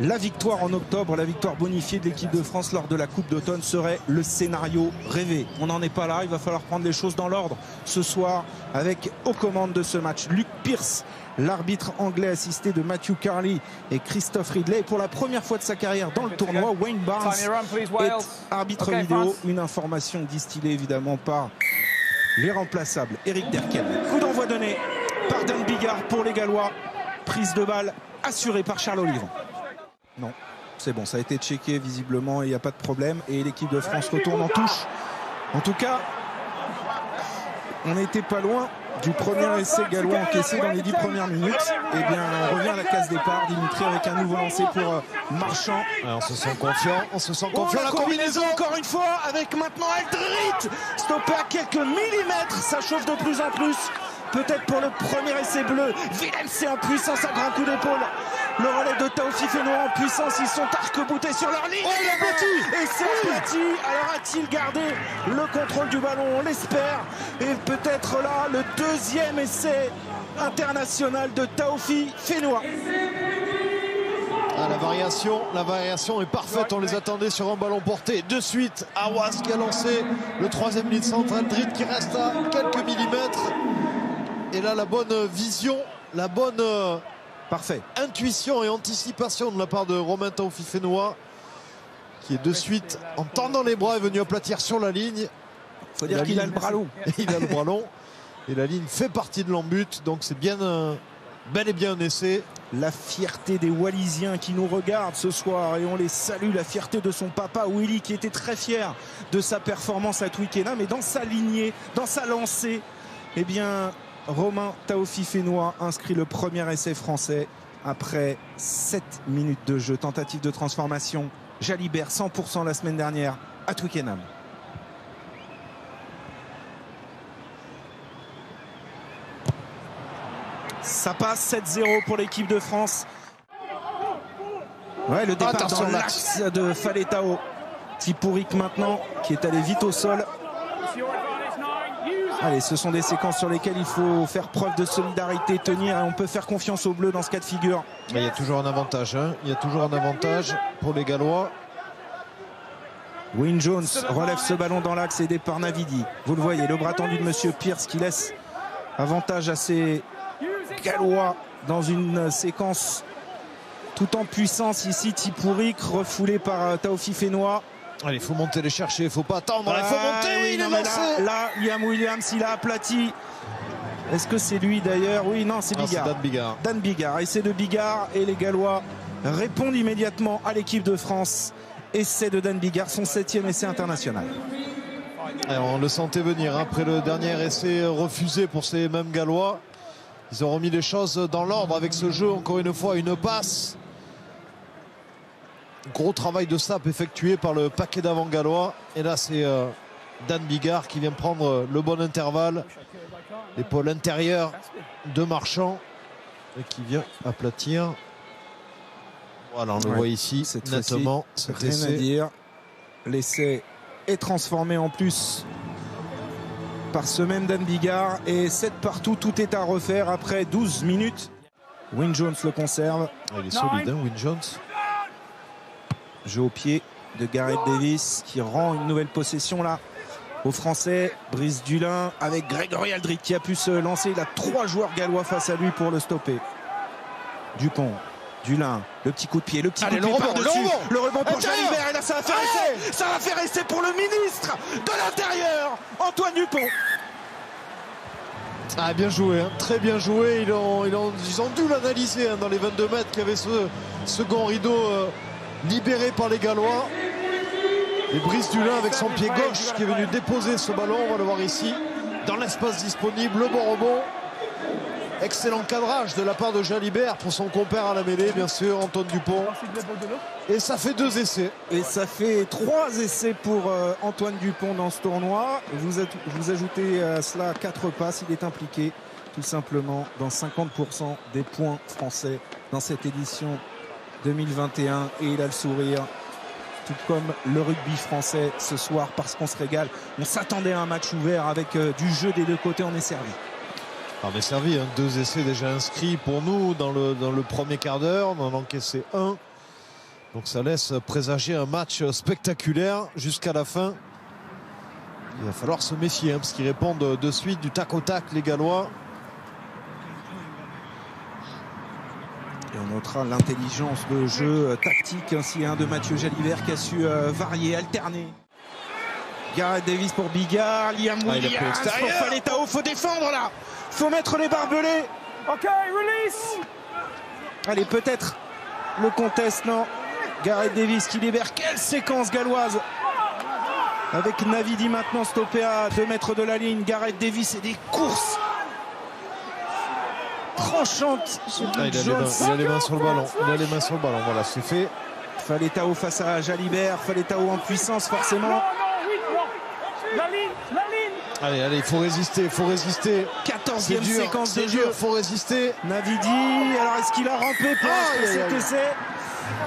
La victoire en octobre, la victoire bonifiée de l'équipe de France lors de la Coupe d'automne serait le scénario rêvé. On n'en est pas là, il va falloir prendre les choses dans l'ordre ce soir avec aux commandes de ce match Luke Pearce, l'arbitre anglais assisté de Matthew Carley et Christophe Ridley. Et pour la première fois de sa carrière dans le tournoi, Wayne Barnes est arbitre vidéo. Une information distillée évidemment par l'irremplaçable Eric Derken. Coup d'envoi donné par Dan Biggar pour les Gallois. Prise de balle assurée par Charles Olivon. Non, c'est bon, ça a été checké visiblement et il n'y a pas de problème. Et l'équipe de France retourne en touche. En tout cas, on n'était pas loin du premier essai gallois encaissé dans les 10 premières minutes. Et bien, on revient à la case départ. Dimitri avec un nouveau lancé pour Marchand. Alors, on se sent confiant, on se sent confiant. La combinaison encore une fois avec maintenant Aldrit. Stoppé à quelques millimètres, ça chauffe de plus en plus. Peut-être pour le premier essai bleu. Willem, c'est en puissance à grand coup d'épaule. Le relais de Taofi Fenois en puissance, ils sont arc-boutés sur leur ligne. Oh, il a aplati. Et c'est aplati. Alors a-t-il gardé le contrôle du ballon? On l'espère. Et peut-être là, le deuxième essai international de Taofi Fenois. Ah, la variation est parfaite. On les attendait sur un ballon porté. De suite, Awas qui a lancé le troisième ligne centre. Aldrit qui reste à quelques millimètres. Et là, la bonne vision, la bonne intuition et anticipation de la part de Romain Taofi Fenois, qui est de suite, en tendant les bras, est venu aplatir sur la ligne. Faut dire qu'il a le bras long. Il a le bras long. Et la ligne fait partie de l'embut. Donc c'est bien, bel et bien un essai. La fierté des Wallisiens qui nous regardent ce soir et on les salue. La fierté de son papa Willy qui était très fier de sa performance à Twickenham. Mais dans sa lignée, dans sa lancée, eh bien, Romain Taofi Fenois inscrit le premier essai français après 7 minutes de jeu. Tentative de transformation. Jalibert 100% la semaine dernière à Twickenham. Ça passe 7-0 pour l'équipe de France. Ouais, le départ dans l'axe de Faletao. Tipuric maintenant qui est allé vite au sol. Allez, ce sont des séquences sur lesquelles il faut faire preuve de solidarité, tenir, et on peut faire confiance aux Bleus dans ce cas de figure. Mais il y a toujours un avantage, hein. Il y a toujours un avantage pour les Gallois. Wayne Jones relève ce ballon dans l'axe aidé par Navidi. Vous le voyez, le bras tendu de Monsieur Pearce qui laisse avantage à ses Gallois dans une séquence tout en puissance. Ici, Tipuric refoulé par Taofi Fenois. Allez, il faut monter les chercher, il faut pas attendre, il faut monter, oui, il est lancé. Là, Liam Williams, il a aplati. Est-ce que c'est lui d'ailleurs? Oui, non, c'est Biggar. Dan Biggar. Dan Biggar, essai de Biggar et les Gallois répondent immédiatement à l'équipe de France. Essai de Dan Biggar, son 7e essai international. Alors, on le sentait venir, hein, après le dernier essai refusé pour ces mêmes Gallois. Ils ont remis les choses dans l'ordre avec ce jeu, encore une fois, une passe. Gros travail de sape effectué par le paquet d'avant gallois. Et là, c'est Dan Biggar qui vient prendre le bon intervalle. L'épaule intérieure de Marchand. Et qui vient aplatir. Voilà, on le voit ici, nettement. Rien à dire. L'essai est transformé en plus par ce même Dan Biggar. Et 7 partout, tout est à refaire après 12 minutes. Wayne Jones le conserve. Il est solide, hein, Wayne Jones. Jeu au pied de Gareth Davis qui rend une nouvelle possession là aux Français. Brice Dulin avec Grégory Aldrit qui a pu se lancer. Il a 3 joueurs gallois face à lui pour le stopper. Dupont, Dulin, le petit coup de pied, le petit coup de pied par-dessus. Le rebond pour Jalibert et là ça va faire essai. Ça va faire essai pour le ministre de l'Intérieur, Antoine Dupont. Ah, bien joué, hein, très bien joué. Ils ont dû l'analyser, hein, dans les 22 mètres qu'il y avait ce second rideau libéré par les Gallois. Et Brice Dulin avec son pied gauche qui est venu déposer ce ballon, on va le voir ici, dans l'espace disponible, le bon rebond. Excellent cadrage de la part de Jalibert pour son compère à la mêlée, bien sûr, Antoine Dupont. Et ça fait 2 essais. Et ça fait 3 essais pour Antoine Dupont dans ce tournoi. Vous ajoutez à cela 4 passes, il est impliqué tout simplement dans 50% des points français dans cette édition 2021. Et il a le sourire, tout comme le rugby français ce soir, parce qu'on se régale. On s'attendait à un match ouvert avec du jeu des deux côtés. On est servi. On est servi, hein. 2 essais déjà inscrits pour nous dans le premier quart d'heure. On en a encaissé 1. Donc ça laisse présager un match spectaculaire jusqu'à la fin. Il va falloir se méfier, hein, parce qu'ils répondent de suite du tac au tac, les Gallois. Et on notera l'intelligence de jeu tactique ainsi de Mathieu Jalibert qui a su varier, alterner. Gareth Davis pour Bigard, Liam Williams pour Faletau. Faut défendre là, faut mettre les barbelés. Ok, release. Allez, peut-être le contest, non. Gareth Davis qui libère. Quelle séquence galloise avec Navidi maintenant stoppé à 2 mètres de la ligne. Gareth Davis et des courses tranchantes. Il a les mains sur le ballon. Il a les mains sur le ballon. Voilà, c'est fait. Faletau face à Jalibert. Faletau en puissance forcément. La ligne. Allez, il faut résister, il faut résister. 14e séquence de jeu. jeu. Il faut résister. Navidi, alors est-ce qu'il a rampé pour cet essai?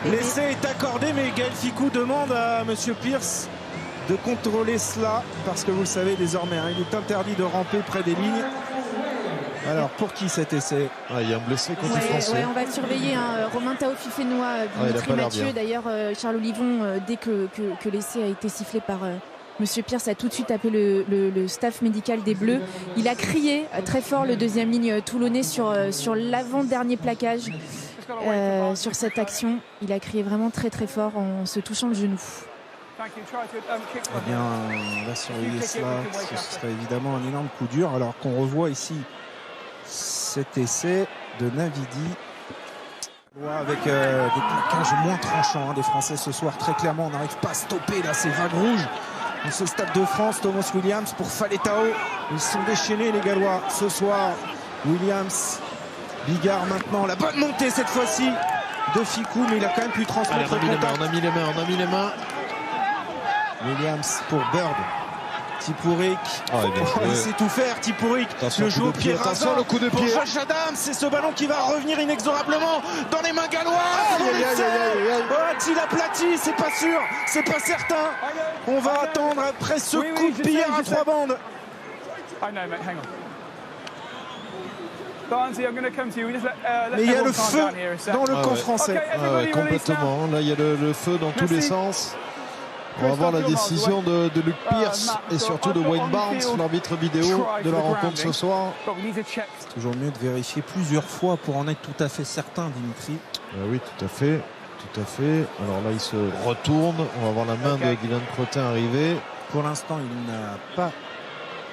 L'essai est accordé, mais Gaël Fickou demande à Monsieur Pierce de contrôler cela, parce que vous le savez désormais, hein, il est interdit de ramper près des lignes. Alors pour qui cet essai? Il y a un blessé côté français. On va surveiller Romain Taofifénois, Dimitri Mathieu. D'ailleurs, Charles Olivon, dès que l'essai a été sifflé par Monsieur Pierce, a tout de suite appelé le staff médical des Bleus. Il a crié très fort le deuxième ligne toulonnais sur l'avant-dernier plaquage. Sur cette action, il a crié vraiment très très fort en se touchant le genou. Eh bien, on va surveiller cela. Ce serait évidemment un énorme coup dur. Alors qu'on revoit ici cet essai de Navidi avec des plaquages moins tranchants des Français ce soir. Très clairement, on n'arrive pas à stopper là ces vagues rouges dans ce Stade de France. Thomas Williams pour Faletau. Ils sont déchaînés les Gallois ce soir. Williams, Bigard maintenant. La bonne montée cette fois-ci de Fickou, mais il a quand même pu transmettre le contact. On a mis les mains. Williams pour Bird. Tipuric. Il sait tout faire, Tipuric. Le jeu au pied rasant. Le coup de pied. Pour Josh Adams, c'est ce ballon qui va revenir inexorablement dans les mains galloises. A-t-il aplati? C'est pas sûr, c'est pas certain. On va attendre après ce coup de pied à 3 bandes. Mais il y a le feu dans le camp français. Complètement. Là, il y a le feu dans tous les sens. On va voir la décision de Luke Pierce et surtout de Wayne Barnes, l'arbitre vidéo de la rencontre ce soir. C'est toujours mieux de vérifier plusieurs fois pour en être tout à fait certain, Dimitri. Oui, tout à fait. Alors là, il se retourne. On va voir la main de Dylan Crottin arriver. Pour l'instant, il n'a pas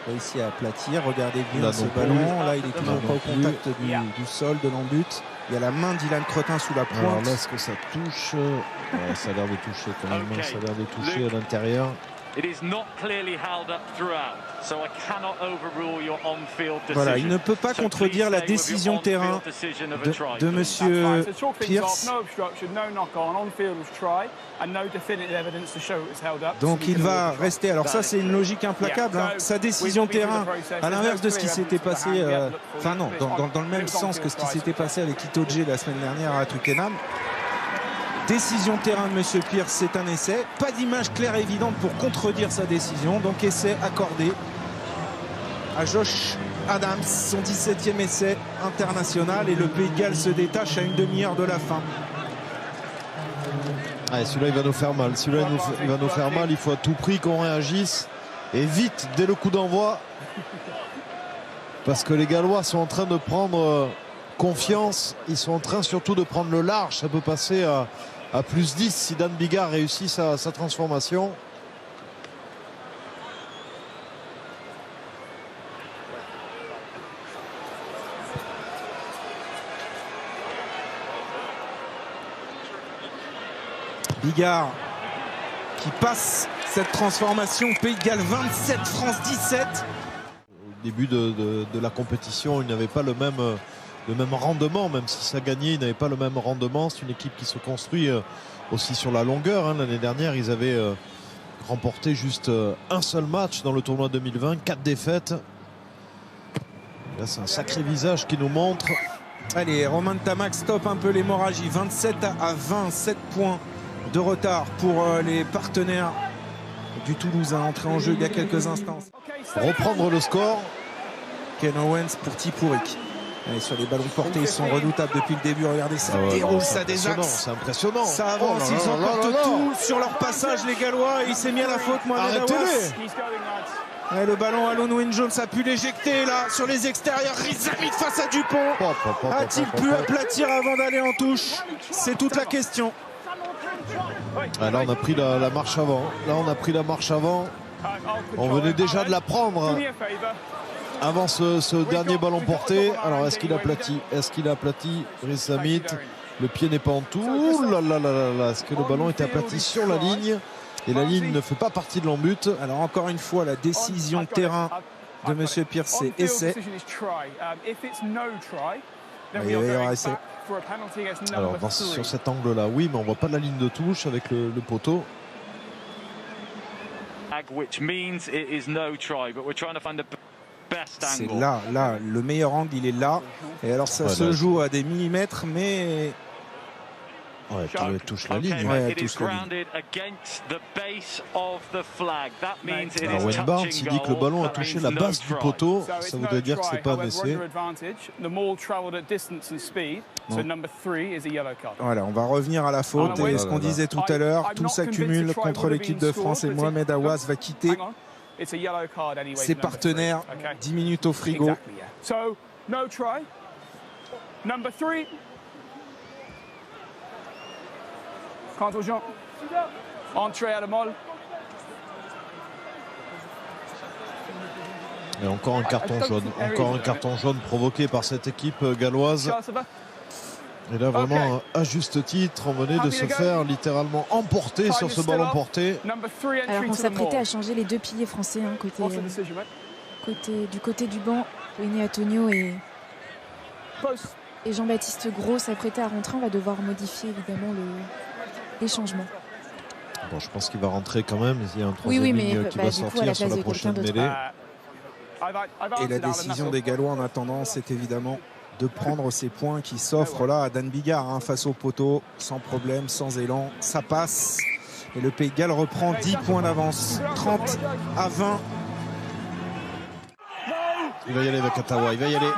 réussi à aplatir. Regardez bien ce ballon. Là, il est toujours pas au contact du sol, de l'embut. Il y a la main d'Ilan Crottin sous la pointe. Alors là, est-ce que ça touche? Ça a l'air de toucher quand même. Ça a l'air de toucher à l'intérieur. Voilà, il ne peut pas contredire la décision terrain de Monsieur Pierce. Donc il va rester. Alors ça, c'est une logique implacable. Hein. Sa décision terrain, à l'inverse de ce qui s'était passé, enfin non, dans le même sens que ce qui s'était passé avec Itoje la semaine dernière à Twickenham. Décision terrain de Monsieur Pierce, c'est un essai. Pas d'image claire et évidente pour contredire sa décision. Donc essai accordé à Josh Adams, son 17e essai international. Et le Pays de Galles se détache à une demi-heure de la fin. Celui-là, il va nous faire mal. Il va nous faire mal. Il faut à tout prix qu'on réagisse. Et vite, dès le coup d'envoi. Parce que les Gallois sont en train de prendre confiance. Ils sont en train surtout de prendre le large. Ça peut passer à plus 10 si Dan Bigard réussit sa transformation. Bigard qui passe cette transformation. Pays de Galles 27, France 17. Au début de la compétition, il n'avait pas le même rendement, même si ça gagnait, il n'avait pas le même rendement. C'est une équipe qui se construit aussi sur la longueur. Hein. L'année dernière, ils avaient remporté juste un seul match dans le tournoi 2020, 4 défaites. Là, c'est un sacré visage qui nous montre. Allez, Romain Ntamack stoppe un peu l'hémorragie. 27 à 20, 7 points de retard pour les partenaires du Toulousain, entré en jeu il y a quelques instants. Reprendre le score. Ken Owens pour Tipuric. Et sur les ballons portés, ils sont redoutables depuis le début. Regardez ça, déroule, ça désaxe. C'est impressionnant. Ça avance, ils emportent tout sur leur passage, les Gallois. Il s'est mis à la faute, Mohamed Awas. Et le ballon à Lon Wayne Jones a pu l'éjecter là sur les extérieurs. Riz Hamid face à Dupont. A-t-il pu aplatir avant d'aller en touche? C'est toute la question. Ah, là, on a pris la marche avant. Là, on a pris la marche avant. On venait déjà de la prendre avant ce dernier ballon porté. Alors, est-ce qu'il aplatit? Est-ce qu'il aplatit Riz Hamid? Le pied n'est pas en tout. Ouh là là là là là. Est-ce que le ballon est aplati sur la ligne? Et la ligne ne fait pas partie de l'embut. Alors encore une fois, la décision terrain de M. Pierce, c'est essai. Il va y avoir essai. Alors sur cet angle-là, oui, mais on voit pas la ligne de touche avec le poteau. C'est là, le meilleur angle, il est là. Et alors ça se joue à des millimètres, mais... Ouais, elle touche la ligne. Ouais, elle touche la ligne. Alors Wayne Barnes, il dit que le ballon a touché la base du poteau. Ça voudrait dire que c'est pas un essai. Voilà, on va revenir à la faute. Et ce qu'on disait tout à l'heure, tout s'accumule contre l'équipe de France et Mohamed Awas va quitter ses partenaires. 10 minutes au frigo. Entrée à la molle. Et encore un carton jaune. Encore un carton jaune provoqué par cette équipe galloise. Et là, vraiment, à juste titre, on venait de se faire littéralement emporter sur ce ballon porté. Alors qu'on s'apprêtait à changer les deux piliers français, hein, du côté du banc. Winnie Antonio et Jean-Baptiste Gros s'apprêtaient à rentrer. On va devoir modifier évidemment les changements. Bon, je pense qu'il va rentrer quand même. Il y a un troisième ligne qui va sortir sur la prochaine mêlée. Et la décision des Gallois en attendant, c'est évidemment de prendre ces points qui s'offrent là à Dan Bigard, hein, face au poteau, sans problème, sans élan. Ça passe. Et le Pays de Galles reprend 10 points d'avance. 30 à 20. Il va y aller avec Ottawa. Il va y aller.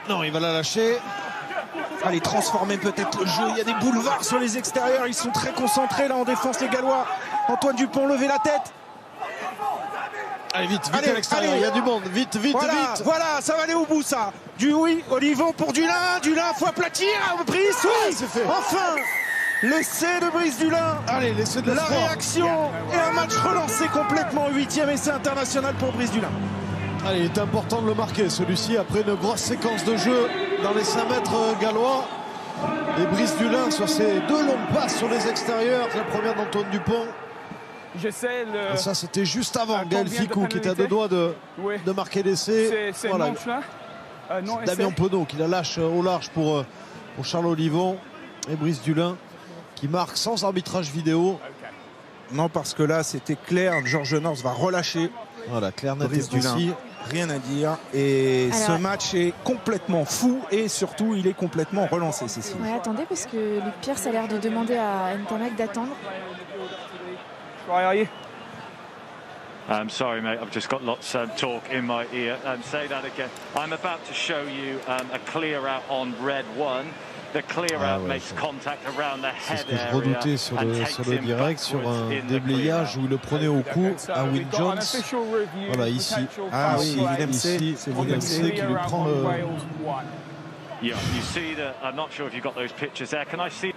Non, il va la lâcher. Allez, transformer peut-être le jeu. Il y a des boulevards sur les extérieurs. Ils sont très concentrés là en défense, les Gallois. Antoine Dupont, levez la tête. Allez, vite à l'extérieur. Il y a du monde. Vite. Voilà, ça va aller au bout, ça. Olivon pour Dulin. Dulin, faut aplatir. Brice, oui, c'est fait. Enfin, l'essai de Brice Dulin. Allez, l'essai de la réaction. Et un match relancé complètement. 8e essai international pour Brice Dulin. Allez, il est important de le marquer, celui-ci, après une grosse séquence de jeu dans les 5 mètres gallois. Et Brice Dulin sur ses 2 longues passes sur les extérieurs. La première d'Antoine Dupont. Et ça, c'était juste avant Gaël Ficou qui était à 2 doigts de marquer l'essai. Voilà. Damien Penaud qui la lâche au large pour Charles Olivon. Et Brice Dulin qui marque sans arbitrage vidéo. Non, parce que là, c'était clair. Georges North va relâcher. Voilà, clair, net Brice Dulin. Rien à dire. Et alors, ce match est complètement fou et surtout, il est complètement relancé, Cécile. Ouais, attendez, parce que Luc Pierce a l'air de demander à Ntamack d'attendre. I'm sorry, mate. I've just got lots of talk in my ear. Say that again. I'm about to show you a clear out on red 1. The clear out makes contact around the head. C'est ce que je redoutais sur le direct, sur un déblayage où il le prenait au cou à Will Jones. Voilà, ici. Ah oui, ici, c'est William C qui lui prend le... Yeah, you see the... I'm not sure if you got those pictures there. Can I see...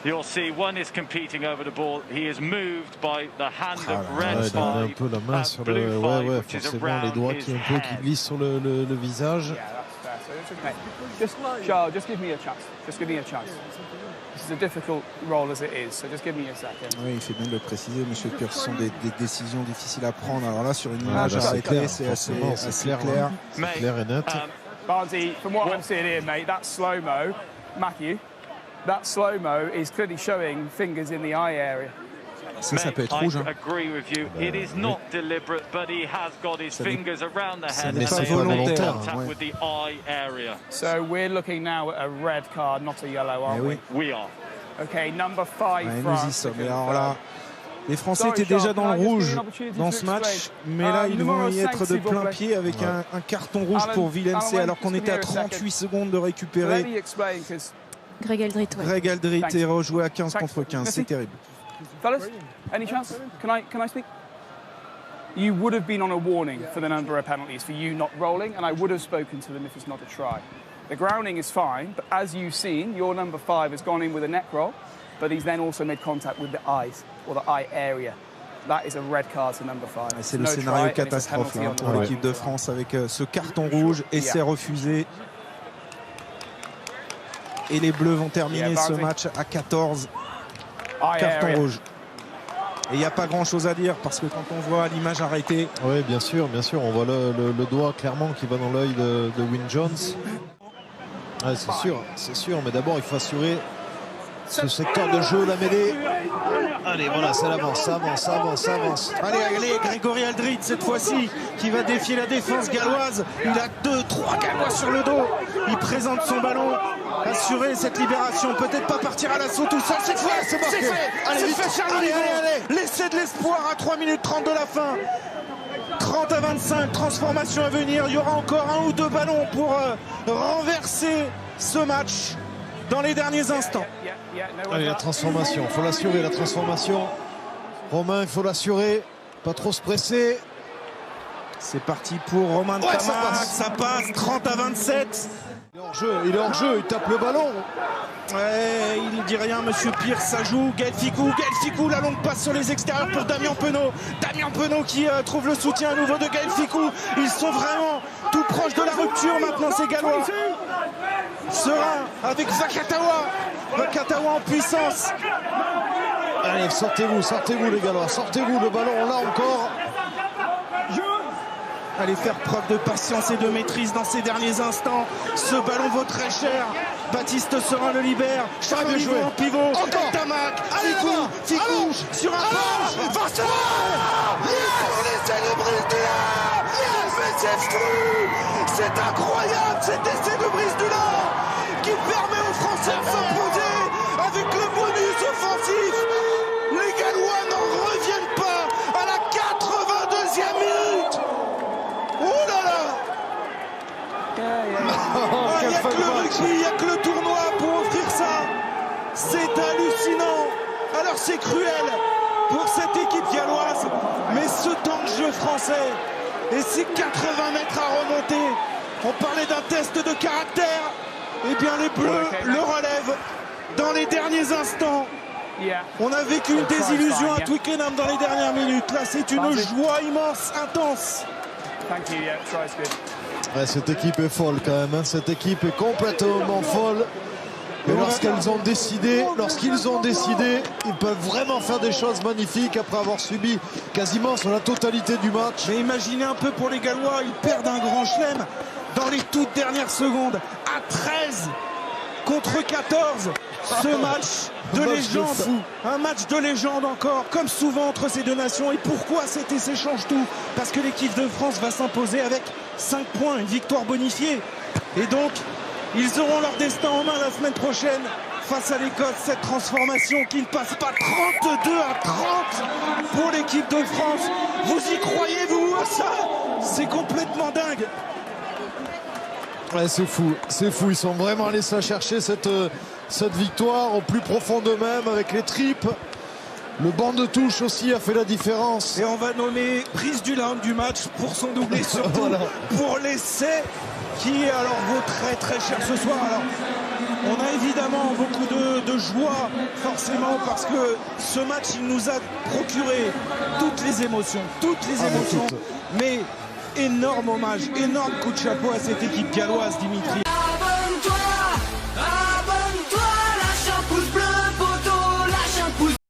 You'll see one is competing over the ball. He is moved by the hand of red 5, un peu la main sur le... Ouais, forcément, les doigts qui glissent sur le visage. Charles, just give me a chance. Just give me a chance. This is a difficult role as it is, so just give me a second. Oui, il fait bien de le préciser, Monsieur Pierce. Ce sont des décisions difficiles à prendre. Alors là, sur une image arrêtée, c'est assez clair. C'est clair et net. Barnesy, from what I'm seeing here, mate, that slow-mo, Matthew, that slow-mo is clearly showing fingers in the eye area. Ça peut être rouge. Hein. Mais c'est volontaire. So we're looking now at a red card, not a yellow, aren't we? We are. Okay, number 5 nous y sommes. Et alors là, les Français étaient déjà dans le rouge dans ce match, mais là ils vont y être de plein pied avec un carton rouge pour Villemc alors qu'on était à 38 secondes de récupérer. Greg Aldrit, Greg Aldrit est rejoué à 15 contre 15, c'est terrible. Fellas, any chance? Can I speak? You would have been on a warning for the number of penalties for you not rolling, and I would have spoken to them if it's not a try. The grounding is fine, but as you've seen, your number 5 has gone in with a neck roll, but he's then also made contact with the eyes, or the eye area. That is a red card to number 5. C'est le scénario catastrophe là, pour l'équipe de France avec ce carton rouge, essai refusé. Et les Bleus vont terminer ce match à 14. Carton rouge. Et il n'y a pas grand chose à dire parce que quand on voit l'image arrêtée. Oui, bien sûr, on voit le doigt clairement qui va dans l'œil de Wyn Jones. Ouais, c'est sûr, mais d'abord il faut assurer ce secteur de jeu, la mêlée. Allez, voilà, ça avance. Allez, Grégory Aldrit cette fois-ci qui va défier la défense galloise. Il a 2-3 Gallois sur le dos. Il présente son ballon. Assurer cette libération, peut-être pas partir à l'assaut tout seul. C'est fait, c'est fait, Charles Livon. L'essai de l'espoir à 3 minutes 30 de la fin. 30 à 25, transformation à venir. Il y aura encore 1 ou 2 ballons pour renverser ce match dans les derniers instants. Allez, la transformation, il faut l'assurer, la transformation. Romain, il faut l'assurer, pas trop se presser. C'est parti pour Romain de Tamac, ça passe, 30 à 27. Il est hors jeu, il tape le ballon. Ouais, il ne dit rien, Monsieur Pierce, ça joue. Gaël Fickou, la longue passe sur les extérieurs pour Damien Penaud. Damien Penaud qui trouve le soutien à nouveau de Gaël Fickou. Ils sont vraiment tout proches de la rupture maintenant, ces Gallois. Serein avec Vakatawa en puissance. Allez, sortez-vous les Gallois, sortez-vous, le ballon là encore. Allez faire preuve de patience et de maîtrise dans ces derniers instants. Ce ballon vaut très cher. Baptiste Serein le libère. Charles Livon en pivot. Encore Tamac. Fickou sur un punch. Vincent le brise du c'est incroyable cet essai de brise du qui permet aux Français de s'imposer avec le bonus offensif. Les Gallois n'en reviennent pas à la 82e minute. Oh là là. Il n'y a que le rugby, il n'y a que le tournoi pour offrir ça. C'est hallucinant. Alors c'est cruel pour cette équipe galloise, mais ce temps de jeu français et ces 80 mètres à remonter, on parlait d'un test de caractère. Eh bien les Bleus le relèvent dans les derniers instants. On a vécu une désillusion à Twickenham dans les dernières minutes. Là c'est une joie immense, intense. Ouais, cette équipe est folle quand même, hein. Cette équipe est complètement folle. Et lorsqu'ils ont décidé, ils peuvent vraiment faire des choses magnifiques après avoir subi quasiment sur la totalité du match. Mais imaginez un peu pour les Gallois, ils perdent un grand chelem dans les toutes dernières secondes à 13 contre 14. Ce match de légende, un match de légende encore, comme souvent entre ces deux nations. Et pourquoi cet essai change tout? Parce que l'équipe de France va s'imposer avec 5 points, une victoire bonifiée. Et donc, ils auront leur destin en main la semaine prochaine face à l'Écosse. Cette transformation qui ne passe pas 32 à 30 pour l'équipe de France. Vous y croyez, vous, à ça? C'est complètement dingue. Ouais, c'est fou. Ils sont vraiment allés se chercher cette victoire au plus profond d'eux-mêmes avec les tripes. Le banc de touche aussi a fait la différence. Et on va nommer Brice Dulin du match pour son doublé, surtout pour l'essai qui alors vaut très très cher ce soir. Alors, on a évidemment beaucoup de joie forcément parce que ce match il nous a procuré toutes les émotions, mais énorme hommage, énorme coup de chapeau à cette équipe galloise, Dimitri.